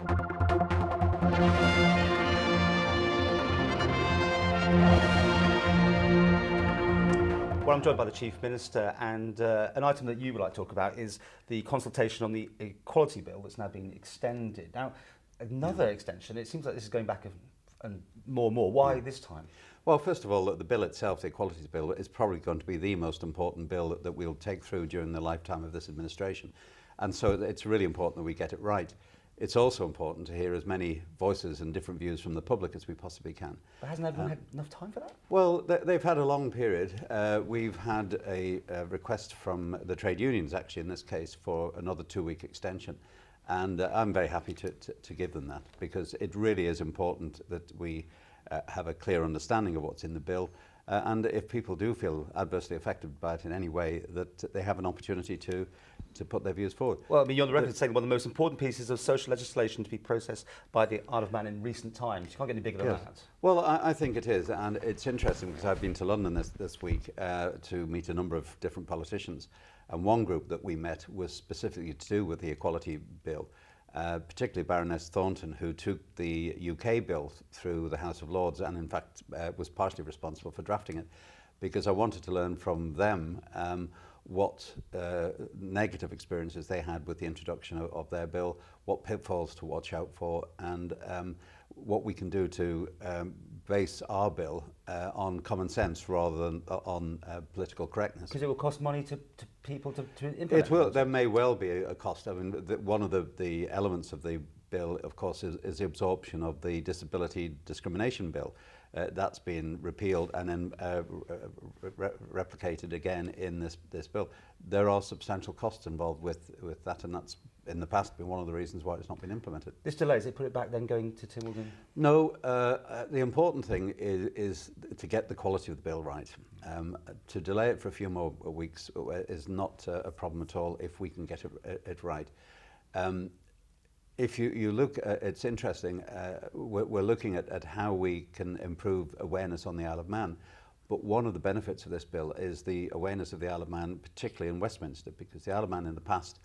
Well, I'm joined by the Chief Minister, and an item that you would like to talk about is the consultation on the Equality Bill that's now been extended. Now, another extension, it seems like this is going back and more and more. Why this time? Well, first of all, the bill itself, the Equalities Bill, is probably going to be the most important bill that we'll take through during the lifetime of this administration. And so it's really important that we get it right. It's also important to hear as many voices and different views from the public as we possibly can. But hasn't everyone had enough time for that? Well, they've had a long period. We've had a request from the trade unions, actually, in this case, for another 2-week extension. And I'm very happy to give them that, because it really is important that we have a clear understanding of what's in the bill. And if people do feel adversely affected by it in any way, that they have an opportunity to put their views forward. Well, I mean, you're on the record saying one of the most important pieces of social legislation to be processed by the Isle of Man in recent times. You can't get any bigger than that. Well, I think it is, and it's interesting because I've been to London this week to meet a number of different politicians, and one group that we met was specifically to do with the Equality Bill. Particularly Baroness Thornton, who took the UK bill through the House of Lords and in fact was partially responsible for drafting it, because I wanted to learn from them what negative experiences they had with the introduction of their bill, what pitfalls to watch out for, and what we can do to base our bill on common sense rather than on political correctness. Because it will cost money to people to implement it. Will. There may well be a cost. I mean, one of the elements of the bill, of course, is the absorption of the Disability Discrimination Bill. That's been repealed and then replicated again in this bill. There are substantial costs involved with that, and that's in the past been one of the reasons why it's not been implemented. This delays it, put it back then going to Tim Moulton? No, the important thing is to get the quality of the bill right. To delay it for a few more weeks is not a problem at all if we can get it right. If you look, it's interesting, we're looking at how we can improve awareness on the Isle of Man. But one of the benefits of this bill is the awareness of the Isle of Man, particularly in Westminster, because the Isle of Man in the past,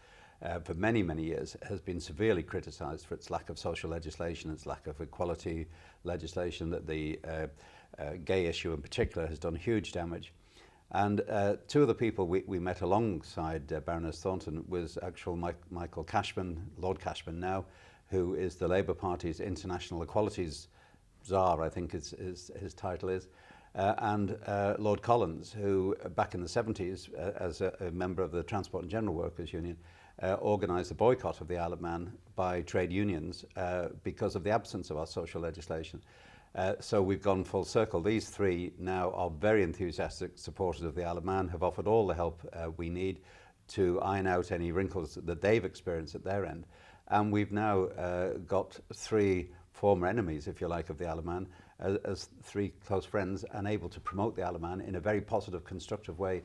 for many, many years, has been severely criticised for its lack of social legislation, its lack of equality legislation, that the gay issue in particular has done huge damage. And two of the people we met alongside Baroness Thornton was actual Michael Cashman, Lord Cashman now, who is the Labour Party's International Equalities Czar, I think his title is, and Lord Collins, who back in the 70s, as a member of the Transport and General Workers Union, organised a boycott of the Isle of Man by trade unions because of the absence of our social legislation. So we've gone full circle. These three now are very enthusiastic supporters of the Isle of Man, have offered all the help we need to iron out any wrinkles that they've experienced at their end. And we've now got three former enemies, if you like, of the Isle of Man as three close friends, and able to promote the Isle of Man in a very positive, constructive way,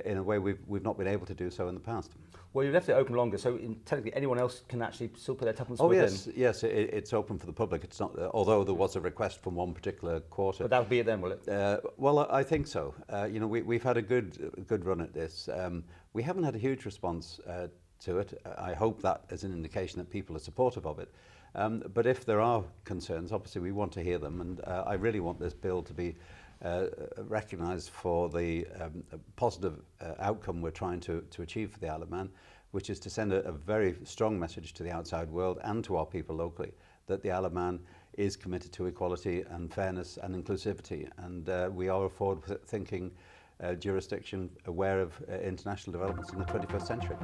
in a way we've not been able to do so in the past. Well, you've left it open longer, so technically anyone else can actually still put their tuppence worth in. Yes, it's open for the public. It's not, although there was a request from one particular quarter. But that'll be it then, will it? Well, I think so. You know, we've had a good run at this. We haven't had a huge response to it. I hope that is an indication that people are supportive of it. But if there are concerns, obviously we want to hear them, and I really want this bill to be recognised for the positive outcome we're trying to achieve for the Isle of Man, which is to send a very strong message to the outside world and to our people locally that the Isle of Man is committed to equality and fairness and inclusivity, and we are a forward-thinking jurisdiction aware of international developments in the 21st century.